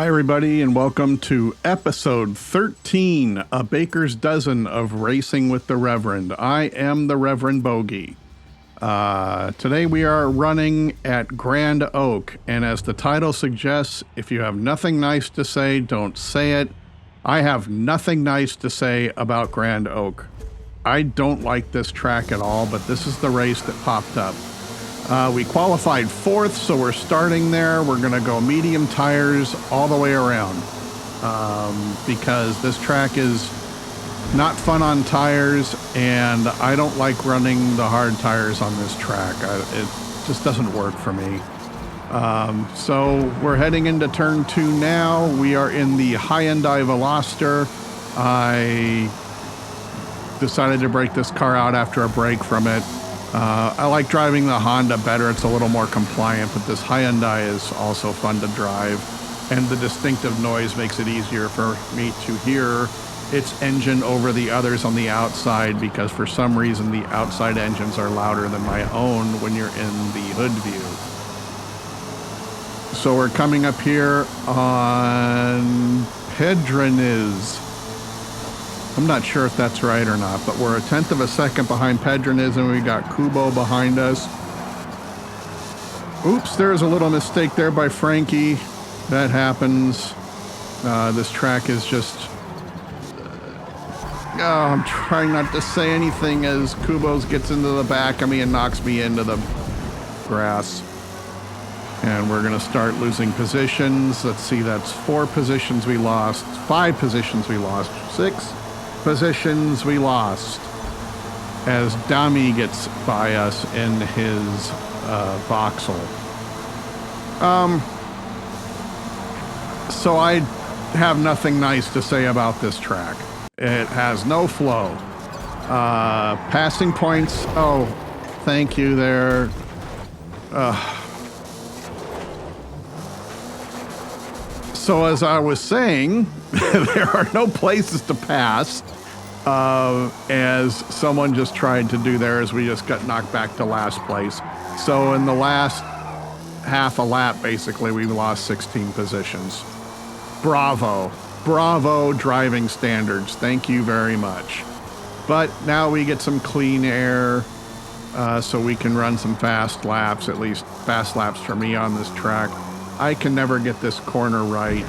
Hi, everybody, and welcome to episode 13, a baker's dozen of Racing with the Reverend. I am the Reverend Bogey. Today we are running at Grand Oak, and as the title suggests, if you have nothing nice to say, don't say it. I have nothing nice to say about Grand Oak. I don't like this track at all, but this is the race that popped up. We qualified fourth, so we're starting there. We're going to go medium tires all the way around because this track is not fun on tires, and I don't like running the hard tires on this track. It just doesn't work for me. So we're heading into turn 2 now. We are in the Hyundai Veloster. I decided to break this car out after a break from it. I like driving the Honda better. It's a little more compliant, but this Hyundai is also fun to drive, and the distinctive noise makes it easier for me to hear its engine over the others on the outside, because for some reason the outside engines are louder than my own when you're in the hood view. So we're coming up here on Pedroniz. I'm not sure if that's right or not, but we're a tenth of a second behind Pedroniz, and we got Kubo behind us. Oops, there's a little mistake there by Frankie. That happens. This track is just... I'm trying not to say anything as Kubo's gets into the back of me and knocks me into the grass. And we're going to start losing positions. Let's see, that's 4 positions we lost, 5 positions we lost, 6 positions we lost as Dami gets by us in his Vauxhall. So I have nothing nice to say about this track. It has no flow. Passing points, oh, thank you there. So as I was saying, there are no places to pass, as someone just tried to do theirs. We just got knocked back to last place. So in the last half a lap, basically, we lost 16 positions. Bravo. Bravo driving standards. Thank you very much. But now we get some clean air, so we can run some fast laps, at least fast laps for me on this track. I can never get this corner right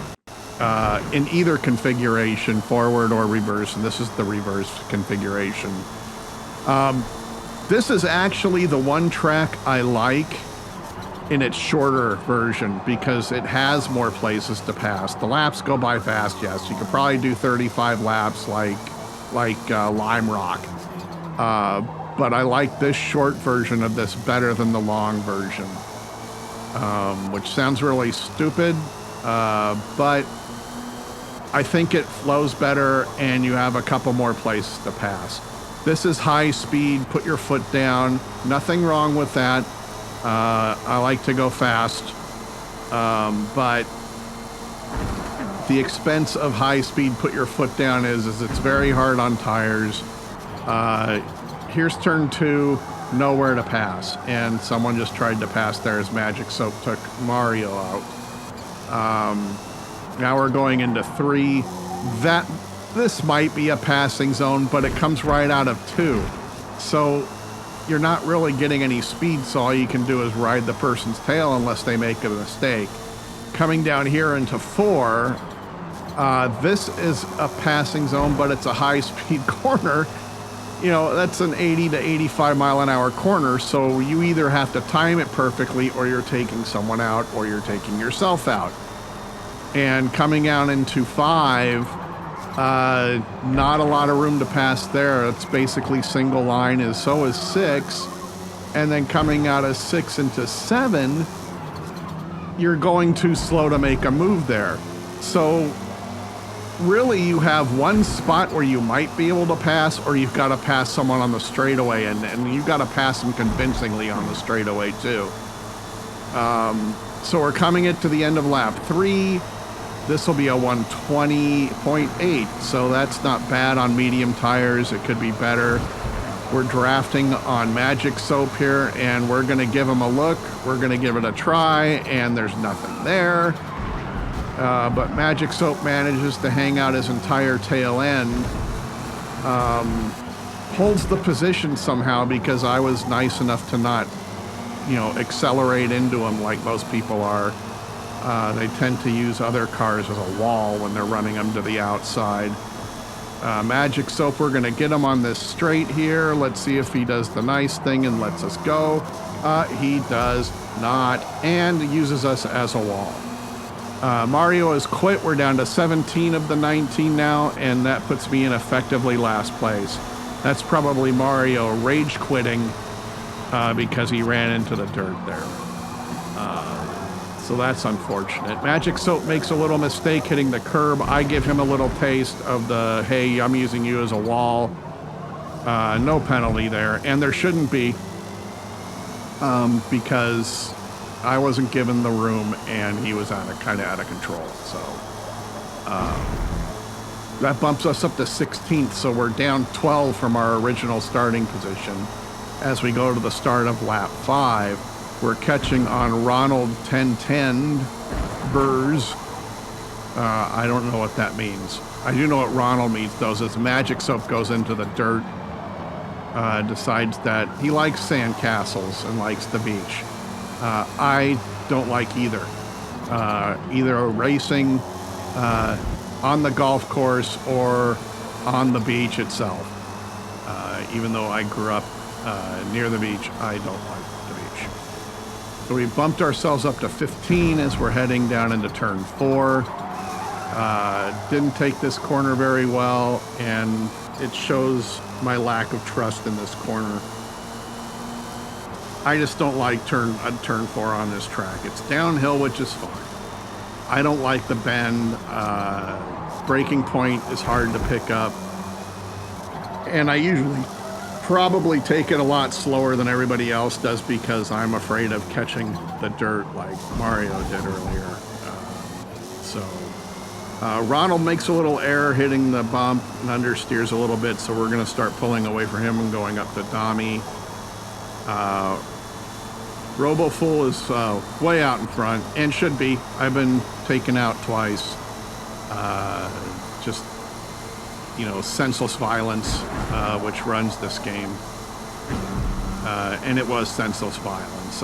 in either configuration, forward or reverse, and this is the reverse configuration. This is actually the one track I like in its shorter version because it has more places to pass. The laps go by fast, yes. You could probably do 35 laps like Lime Rock. But I like this short version of this better than the long version. Which sounds really stupid, but I think it flows better and you have a couple more places to pass. This is high speed, put your foot down, nothing wrong with that. I like to go fast, but the expense of high speed, put your foot down is it's very hard on tires. Here's turn 2. Nowhere to pass, and someone just tried to pass there as Magic Soap took Mario out. Now we're going into 3. This might be a passing zone, but it comes right out of 2. So you're not really getting any speed, so all you can do is ride the person's tail unless they make a mistake. Coming down here into 4, this is a passing zone, but it's a high-speed corner. You know, that's an 80 to 85 mile an hour corner, so you either have to time it perfectly or you're taking someone out or you're taking yourself out. And coming out into 5, not a lot of room to pass there. It's basically single line, as so is 6. And then coming out of 6 into 7, you're going too slow to make a move there. So really, you have one spot where you might be able to pass, or you've got to pass someone on the straightaway, and you've got to pass them convincingly on the straightaway too. So we're coming it to the end of lap 3. This will be a 120.8, so that's not bad on medium tires. It could be better. We're drafting on Magic Soap here, and we're going to give them a look. We're going to give it a try, and there's nothing there. but Magic Soap manages to hang out his entire tail end. Holds the position somehow because I was nice enough to not, accelerate into him like most people are. They tend to use other cars as a wall when they're running them to the outside. Magic Soap, we're going to get him on this straight here. Let's see if he does the nice thing and lets us go. He does not, and uses us as a wall. Mario has quit. We're down to 17 of the 19 now, and that puts me in effectively last place. That's probably Mario rage quitting because he ran into the dirt there. So that's unfortunate. Magic Soap makes a little mistake hitting the curb. I give him a little taste of the, hey, I'm using you as a wall. No penalty there. And there shouldn't be because I wasn't given the room and he was kind of out of control. So that bumps us up to 16th. So we're down 12 from our original starting position. As we go to the start of lap 5, we're catching on Ronald 1010 Burrs. I don't know what that means. I do know what Ronald means, though, is Magic Soap goes into the dirt, decides that he likes sand castles and likes the beach. I don't like either. Either racing on the golf course or on the beach itself. Even though I grew up near the beach, I don't like the beach. So we bumped ourselves up to 15 as we're heading down into turn 4. Didn't take this corner very well, and it shows my lack of trust in this corner. I just don't like turn 4 on this track. It's downhill, which is fine. I don't like the bend. Braking point is hard to pick up. And I usually probably take it a lot slower than everybody else does because I'm afraid of catching the dirt like Mario did earlier. Ronald makes a little error hitting the bump and understeers a little bit, so we're going to start pulling away from him and going up to Dami. RoboFull is way out in front and should be. I've been taken out twice. Just senseless violence, which runs this game. And it was senseless violence.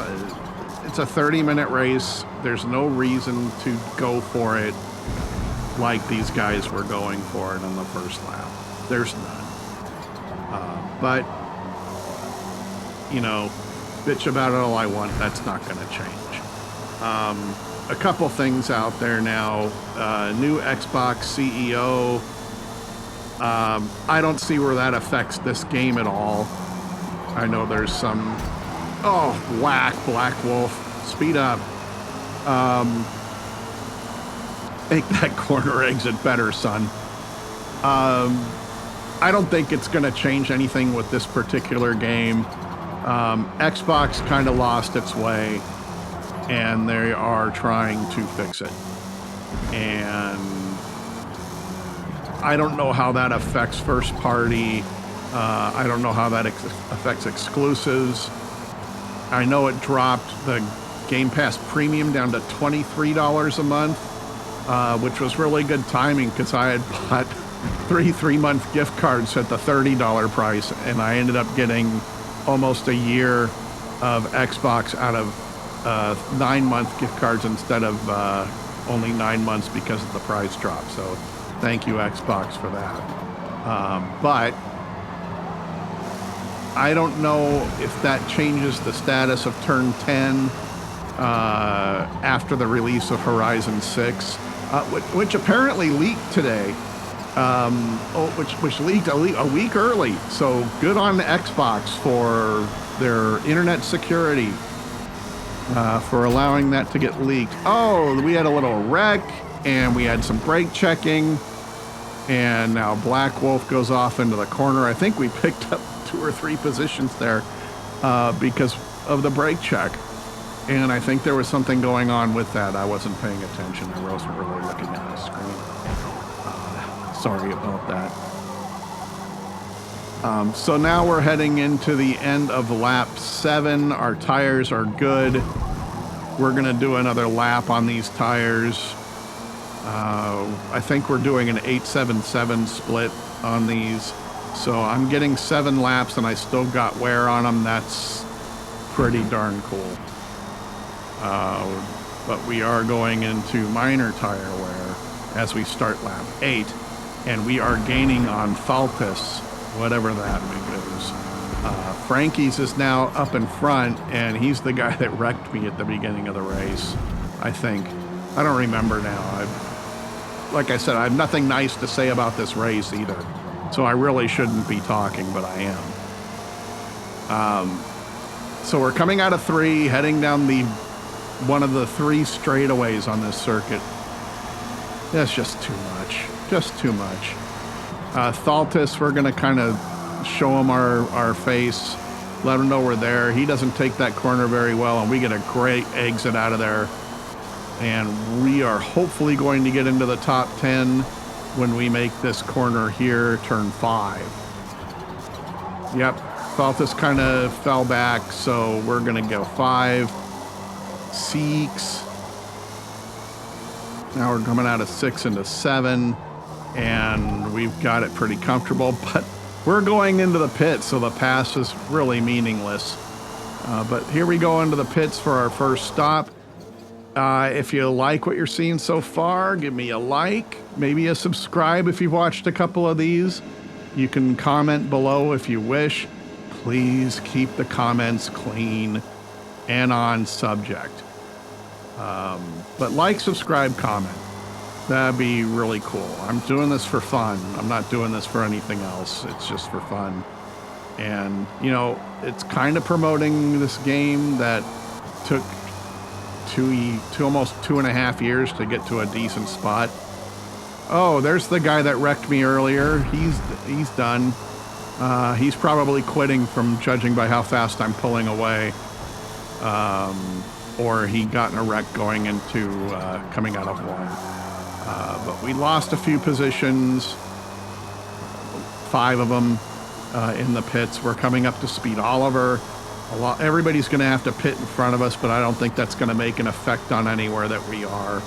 It's a 30-minute race. There's no reason to go for it like these guys were going for it on the first lap. There's none. But, bitch about it all I want. That's not going to change. A couple things out there now. New Xbox CEO. I don't see where that affects this game at all. I know there's some... Black Wolf. Speed up. Make that corner exit better, son. I don't think it's going to change anything with this particular game. Xbox kind of lost its way, and they are trying to fix it. And I don't know how that affects first party. I don't know how that affects exclusives. I know it dropped the Game Pass Premium down to $23 a month, which was really good timing because I had bought 3-month gift cards at the $30 price, and I ended up getting almost a year of Xbox out of 9-month gift cards instead of only 9 months because of the price drop. So thank you, Xbox, for that. But I don't know if that changes the status of Turn 10 after the release of Horizon 6, which apparently leaked today, which leaked a week early. So good on the Xbox for their internet security, for allowing that to get leaked. We had a little wreck, and we had some brake checking, and now Black Wolf goes off into the corner. I think we picked up 2 or 3 positions there because of the brake check. And I think there was something going on with that. I wasn't paying attention. I wasn't really looking at the screen. Sorry about that. So now we're heading into the end of lap 7. Our tires are good. We're going to do another lap on these tires. I think we're doing an 877 split on these. So I'm getting 7 laps and I still got wear on them. That's pretty darn cool. But we are going into minor tire wear as we start lap 8. And we are gaining on Faltis, whatever that is. Frankie's is now up in front, and he's the guy that wrecked me at the beginning of the race, I think. I don't remember now. Like I said, I have nothing nice to say about this race either. So I really shouldn't be talking, but I am. So we're coming out of 3, heading down one of the 3 straightaways on this circuit. That's just too much. Just too much. Thaltis, we're going to kind of show him our face, let him know we're there. He doesn't take that corner very well, and we get a great exit out of there. And we are hopefully going to get into the top 10 when we make this corner here, turn 5. Yep, Thaltis kind of fell back, so we're going to go 5. 6. Now we're coming out of 6 into 7, and we've got it pretty comfortable, but we're going into the pits, so the pass is really meaningless. But here we go into the pits for our first stop. If you like what you're seeing so far, give me a like, maybe a subscribe if you've watched a couple of these. You can comment below if you wish. Please keep the comments clean and on subject. But like, subscribe, comment. That'd be really cool. I'm doing this for fun. I'm not doing this for anything else. It's just for fun. And, you know, it's kind of promoting this game that took almost 2.5 years to get to a decent spot. Oh, there's the guy that wrecked me earlier. He's done. He's probably quitting from judging by how fast I'm pulling away. Or he got in a wreck going into coming out of 1. But we lost a few positions, 5 of them in the pits. We're coming up to speed. Oliver, everybody's going to have to pit in front of us, but I don't think that's going to make an effect on anywhere that we are,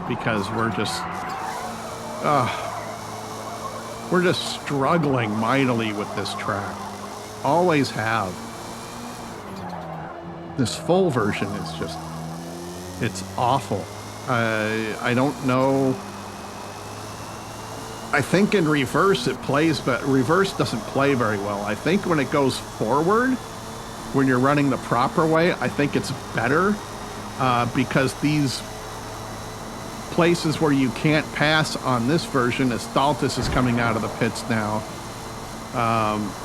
because we're just struggling mightily with this track. Always have. This full version is just, it's awful. I don't know. I think in reverse it plays, but reverse doesn't play very well. I think when it goes forward, when you're running the proper way, I think it's better, because these places where you can't pass on this version, as Thaltis is coming out of the pits now,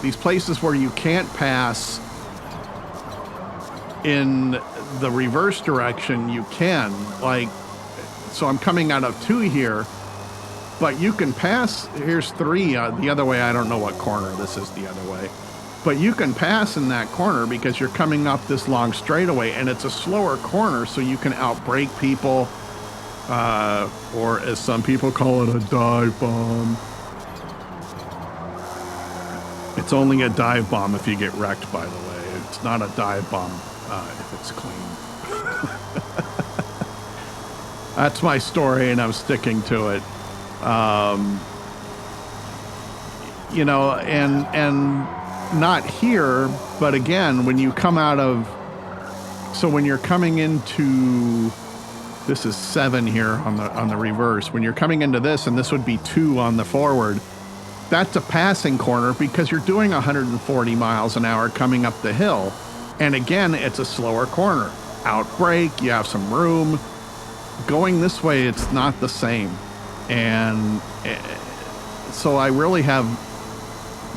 these places where you can't pass in the reverse direction, you can. Like, so I'm coming out of 2 here, but you can pass. Here's 3 the other way. I don't know what corner this is the other way, but you can pass in that corner because you're coming up this long straightaway, and it's a slower corner, so you can outbrake people, or as some people call it, a dive bomb. It's only a dive bomb if you get wrecked, by the way. It's not a dive bomb if it's clean. That's my story, and I'm sticking to it. You know, and not here, but again, when you come out of, so when you're coming into, this is 7 here on the reverse. When you're coming into this, and this would be 2 on the forward, that's a passing corner because you're doing 140 miles an hour coming up the hill. And again, it's a slower corner. Outbrake, you have some room. Going this way, it's not the same. And so I really have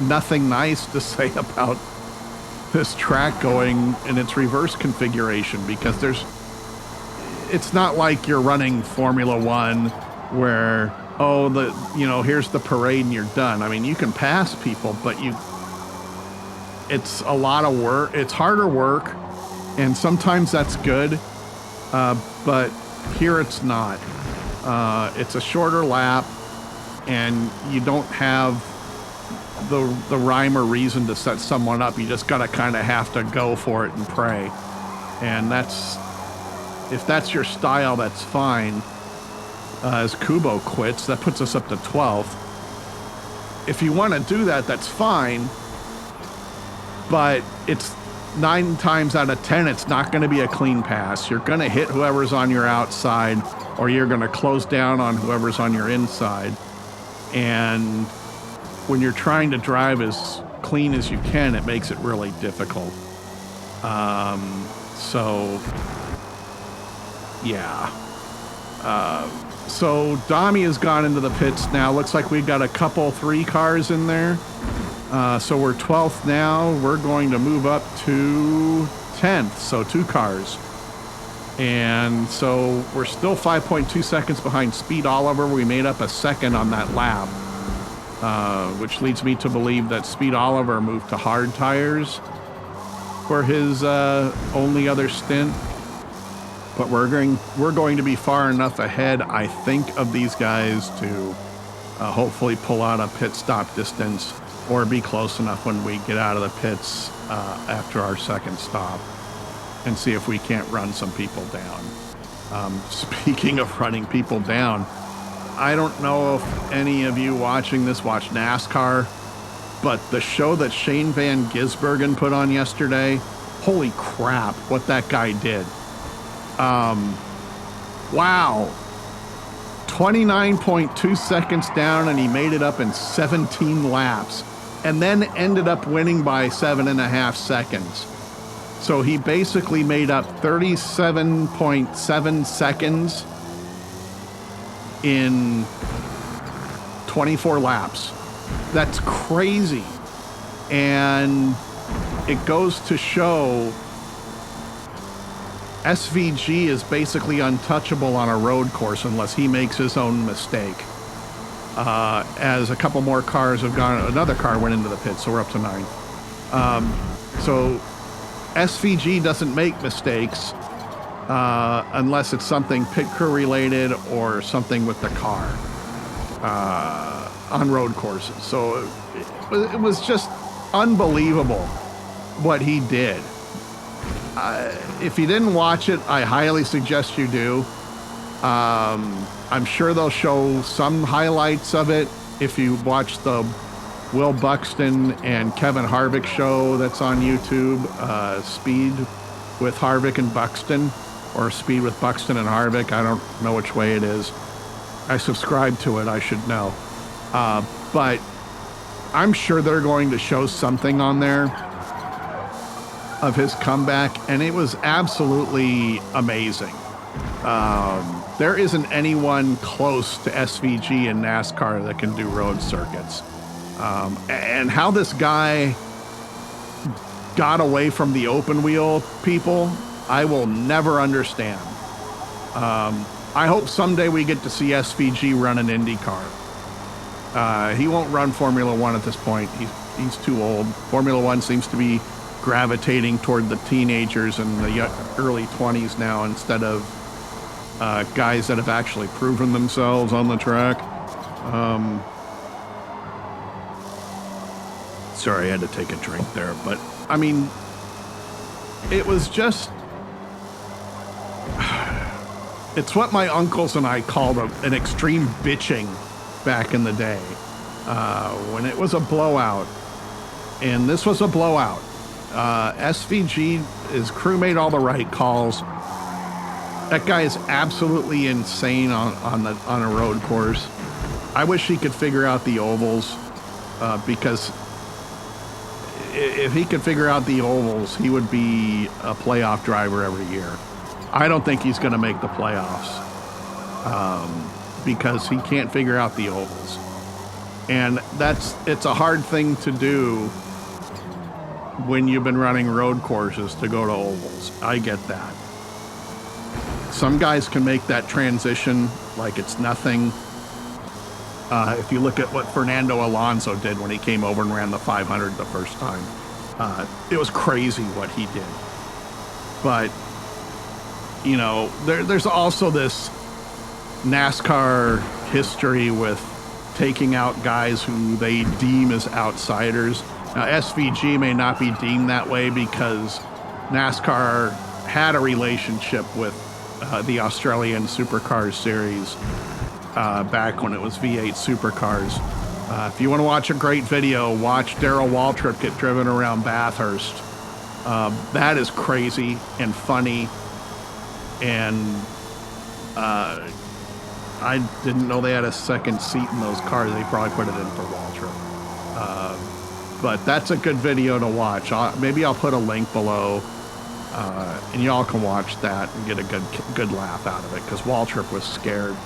nothing nice to say about this track going in its reverse configuration, because it's not like you're running Formula One where, oh, here's the parade and you're done. I mean, you can pass people, but it's a lot of work. It's harder work, and sometimes that's good, but here it's not. It's a shorter lap, and you don't have the rhyme or reason to set someone up. You just gotta kind of have to go for it and pray. And if that's your style, that's fine. as Kubo quits. That puts us up to 12th. If you want to do that, that's fine. But it's 9 times out of 10, it's not going to be a clean pass. You're going to hit whoever's on your outside, or you're going to close down on whoever's on your inside. And when you're trying to drive as clean as you can, it makes it really difficult. So, yeah. So Dami has gone into the pits now. Looks like we've got a couple 3 cars in there. So we're 12th now. We're going to move up to 10th, so 2 cars. And so we're still 5.2 seconds behind Speed Oliver. We made up a second on that lap, which leads me to believe that Speed Oliver moved to hard tires for his only other stint. But we're going to be far enough ahead, I think, of these guys to hopefully pull out a pit stop distance, or be close enough when we get out of the pits after our second stop, and see if we can't run some people down. Speaking of running people down, I don't know if any of you watching this watch NASCAR, but the show that Shane Van Gisbergen put on yesterday, holy crap, what that guy did. Wow. 29.2 seconds down, and he made it up in 17 laps, and then ended up winning by 7.5 seconds. So he basically made up 37.7 seconds in 24 laps. That's crazy. And it goes to show SVG is basically untouchable on a road course unless he makes his own mistake. As a couple more cars have gone, another car went into the pit, so we're up to 9. So SVG doesn't make mistakes unless it's something pit crew related or something with the car on road courses. So it was just unbelievable what he did. If you didn't watch it, I highly suggest you do. I'm sure they'll show some highlights of it if you watch the Will Buxton and Kevin Harvick show that's on YouTube, Speed with Harvick and Buxton, or Speed with Buxton and Harvick. I don't know which way it is. I subscribe to it, I should know. But I'm sure they're going to show something on there of his comeback, and it was absolutely amazing. There isn't anyone close to SVG in NASCAR that can do road circuits. And how this guy got away from the open wheel people, I will never understand. I hope someday we get to see SVG run an IndyCar. He won't run Formula One at this point. He's too old. Formula One seems to be gravitating toward the teenagers in the early 20s now, instead of guys that have actually proven themselves on the track. Sorry, I had to take a drink there, but I mean, it was just, it's what my uncles and I called an extreme bitching back in the day, when it was a blowout, and this was a blowout. SVG, his crew made all the right calls. That guy is absolutely insane on a road course. I wish he could figure out the ovals, because if he could figure out the ovals, he would be a playoff driver every year. I don't think he's going to make the playoffs, because he can't figure out the ovals. And it's a hard thing to do when you've been running road courses to go to ovals. I get that. Some guys can make that transition like it's nothing. If you look at what Fernando Alonso did when he came over and ran the 500 the first time, it was crazy what he did. But, you know, there's also this NASCAR history with taking out guys who they deem as outsiders. Now, SVG may not be deemed that way because NASCAR had a relationship with the Australian Supercars Series back when it was V8 supercars. If you want to watch a great video, watch Darrell Waltrip get driven around Bathurst. That is crazy and funny, and I didn't know they had a second seat in those cars. They probably put it in for Waltrip. But that's a good video to watch. Maybe I'll put a link below, and y'all can watch that and get a good laugh out of it, because Waltrip was scared.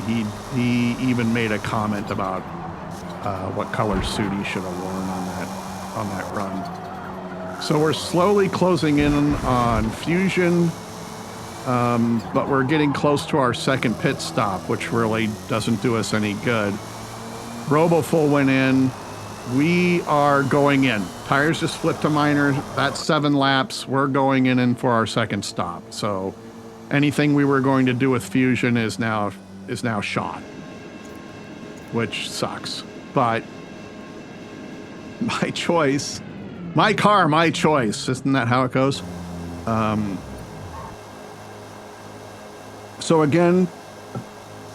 He even made a comment about what color suit he should have worn on that run. So we're slowly closing in on Fusion, but we're getting close to our second pit stop, which really doesn't do us any good. RoboFull went in. We are going in. Tires just flipped to minor. That's 7 laps. We're going in for our second stop. So anything we were going to do with Fusion is now shot, which sucks. But my choice, my car, my choice. Isn't that how it goes? So again,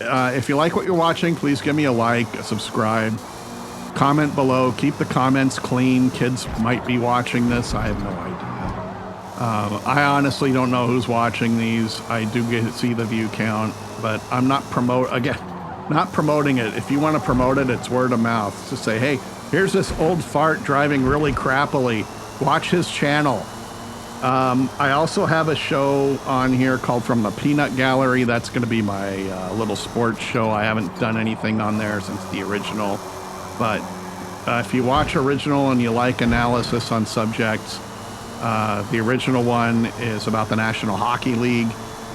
if you like what you're watching, please give me a like, a subscribe, comment below. Keep the comments clean. Kids might be watching this. I have no idea. I honestly don't know who's watching these. I do get to see the view count, but I'm not promoting it. If you want to promote it, it's word of mouth. Just say, hey, here's this old fart driving really crappily. Watch his channel. I also have a show on here called From the Peanut Gallery. That's going to be my little sports show. I haven't done anything on there since the original. But if you watch original and you like analysis on subjects, the original one is about the National Hockey League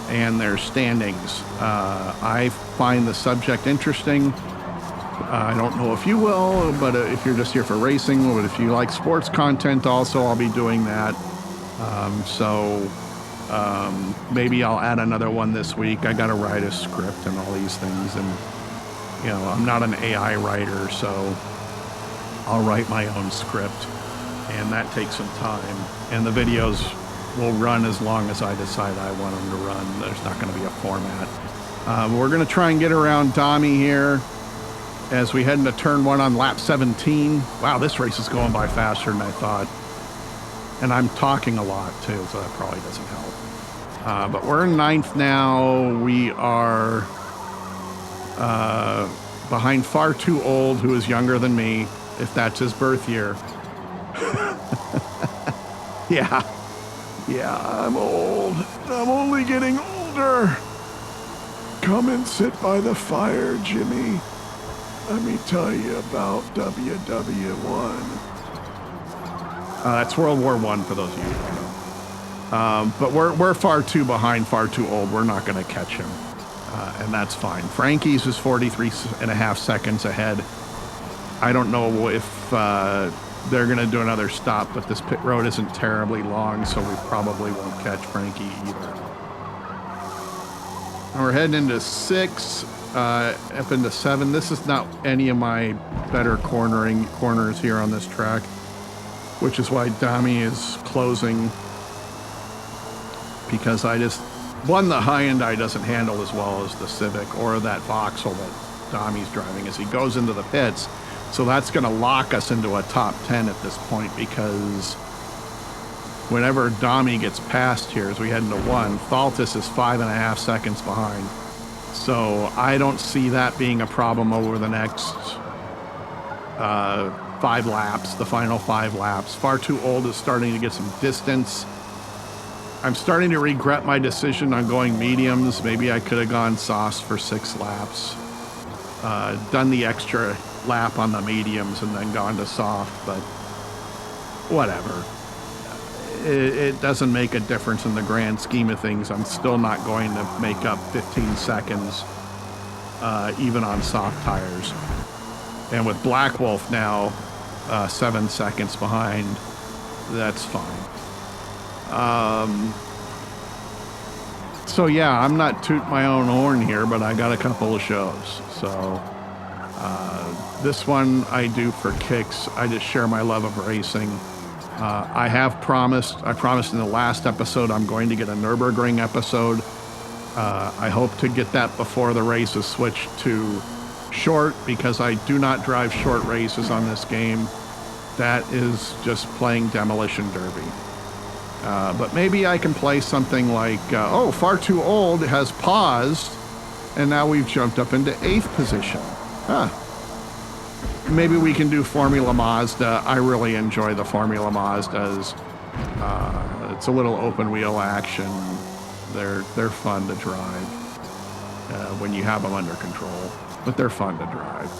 and their standings. I find the subject interesting. I don't know if you will, but if you're just here for racing, but if you like sports content also, I'll be doing that. Maybe I'll add another one this week. I got to write a script and all these things, and you know, I'm not an AI writer, so I'll write my own script, and that takes some time. And the videos will run as long as I decide I want them to run. There's not going to be a format. We're going to try and get around Dami here as we head into turn 1 on lap 17. Wow, this race is going by faster than I thought. And I'm talking a lot too, so that probably doesn't help. But we're in 9th now. We are behind Far Too Old, who is younger than me, if that's his birth year. Yeah, I'm old. I'm only getting older. Come and sit by the fire, Jimmy. Let me tell you about WW1. That's World War I for those of you who don't know. But we're far too behind, far too old. We're not going to catch him, and that's fine. Frankie's is 43.5 seconds ahead. I don't know if they're going to do another stop, but this pit road isn't terribly long, so we probably won't catch Frankie either. And we're heading into 6, up into 7. This is not any of my better corners here on this track, which is why Dami is closing, because the Hyundai doesn't handle as well as the Civic or that Vauxhall that Dami's driving as he goes into the pits. So that's going to lock us into a top 10 at this point, because whenever Dami gets past here as we head into 1, Thaltis is 5.5 seconds behind. So I don't see that being a problem over the next 5 laps, the final 5 laps. Far Too Old is starting to get some distance. I'm starting to regret my decision on going mediums. Maybe I could have gone softs for 6 laps. Done the extra lap on the mediums and then gone to soft, but whatever. It doesn't make a difference in the grand scheme of things. I'm still not going to make up 15 seconds, even on soft tires. And with Black Wolf now 7 seconds behind, that's fine. So yeah, I'm not tooting my own horn here, but I got a couple of shows. So this one I do for kicks. I just share my love of racing. I promised in the last episode I'm going to get a Nürburgring episode. I hope to get that before the race is switched to short, because I do not drive short races on this game. That is just playing Demolition Derby. But maybe I can play something like, Far Too Old has paused, and now we've jumped up into 8th position. Maybe we can do Formula Mazda. I really enjoy the Formula Mazdas. It's a little open wheel action. They're fun to drive when you have them under control, but they're fun to drive.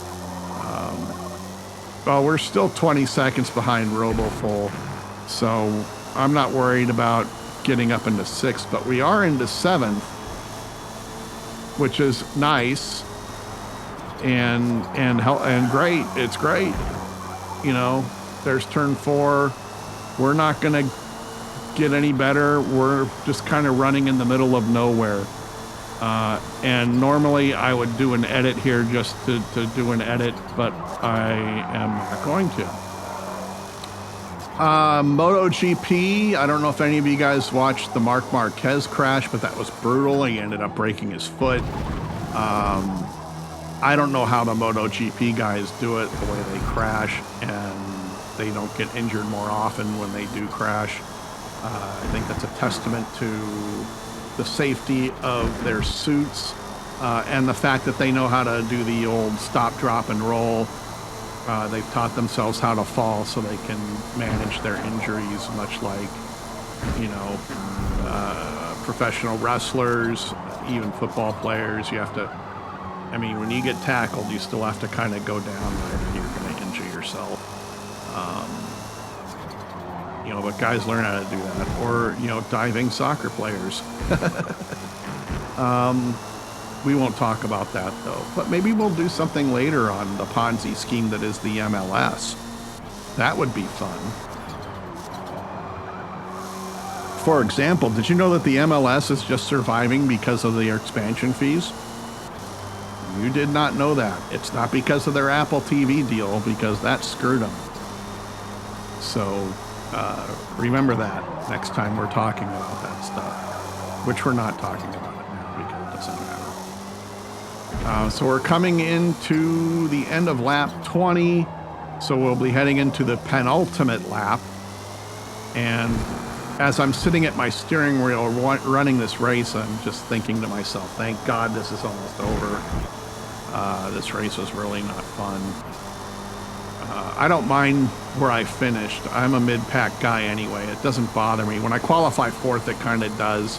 Well, we're still 20 seconds behind RoboFull, so I'm not worried about getting up into 6th, but we are into 7th, which is nice and great. It's great. You know, there's turn 4. We're not going to get any better. We're just kind of running in the middle of nowhere. And normally I would do an edit here just to do an edit, but I am not going to. MotoGP, I don't know if any of you guys watched the Marc Marquez crash, but that was brutal. He ended up breaking his foot. I don't know how the MotoGP guys do it, the way they crash, and they don't get injured more often when they do crash. I think that's a testament to the safety of their suits and the fact that they know how to do the old stop, drop, and roll. They've taught themselves how to fall so they can manage their injuries, much like, professional wrestlers, even football players. You have to, when you get tackled, you still have to kind of go down there. You're going to injure yourself. But guys learn how to do that. Or, diving soccer players. We won't talk about that, though. But maybe we'll do something later on the Ponzi scheme that is the MLS. That would be fun. For example, did you know that the MLS is just surviving because of their expansion fees? You did not know that. It's not because of their Apple TV deal, because that screwed them. So remember that next time we're talking about that stuff, which we're not talking about it now because it doesn't matter. So we're coming into the end of lap 20, so we'll be heading into the penultimate lap. And as I'm sitting at my steering wheel running this race, I'm just thinking to myself, thank God this is almost over. This race was really not fun. I don't mind where I finished. I'm a mid-pack guy anyway. It doesn't bother me. When I qualify 4th, it kind of does.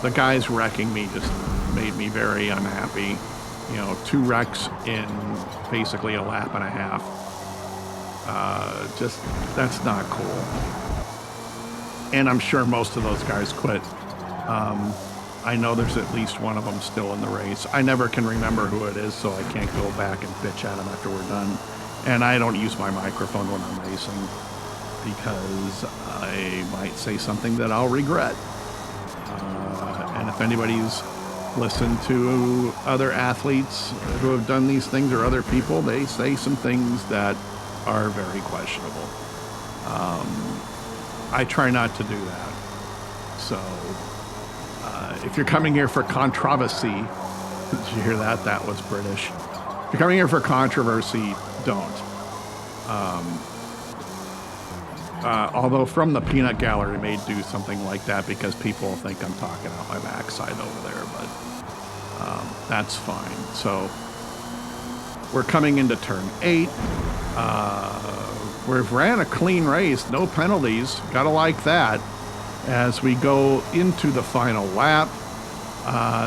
The guys wrecking me just made me very unhappy. 2 wrecks in basically a lap and a half. That's not cool. And I'm sure most of those guys quit. I know there's at least one of them still in the race. I never can remember who it is, so I can't go back and bitch at them after we're done. And I don't use my microphone when I'm racing because I might say something that I'll regret. And if anybody's listened to other athletes who have done these things or other people, they say some things that are very questionable. I try not to do that. So if you're coming here for controversy, did you hear that? That was British. If you're coming here for controversy, don't. Although from the peanut gallery may do something like that because people think I'm talking out my backside over there, but that's fine. So we're coming into turn 8. We've ran a clean race, no penalties. Gotta like that. As we go into the final lap,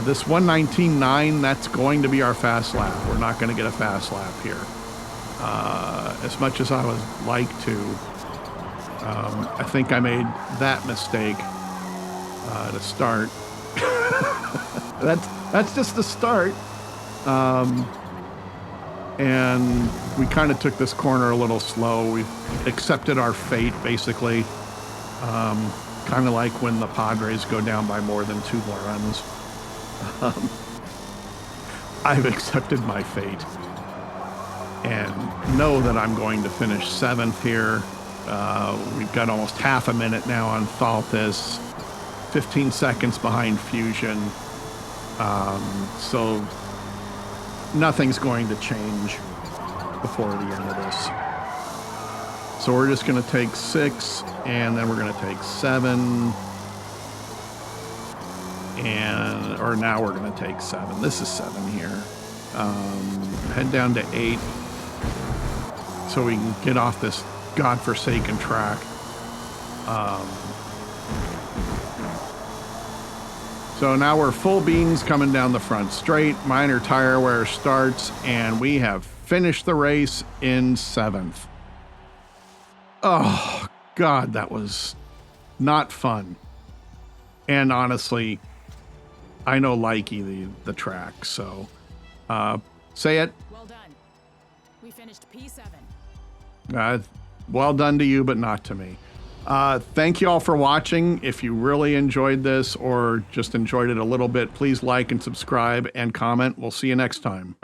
this 1:19.9, that's going to be our fast lap. We're not going to get a fast lap here. As much as I would like to, I think I made that mistake to start. That's just the start. And we kind of took this corner a little slow. We accepted our fate, basically. Kind of like when the Padres go down by more than 2 more runs. I've accepted my fate and know that I'm going to finish 7th here. We've got almost half a minute now on Thaltis. 15 seconds behind Fusion. So nothing's going to change before the end of this. So we're just going to take 6, and then we're going to take 7, or now we're going to take 7. This is 7 here. Head down to 8 so we can get off this godforsaken track. So now we're full beans coming down the front straight. Minor tire wear starts, and we have finished the race in 7th. Oh, God, that was not fun. And honestly, I know Likey the track, so say it. Well done. We finished P7. Well done to you, but not to me. Thank you all for watching. If you really enjoyed this or just enjoyed it a little bit, please like and subscribe and comment. We'll see you next time.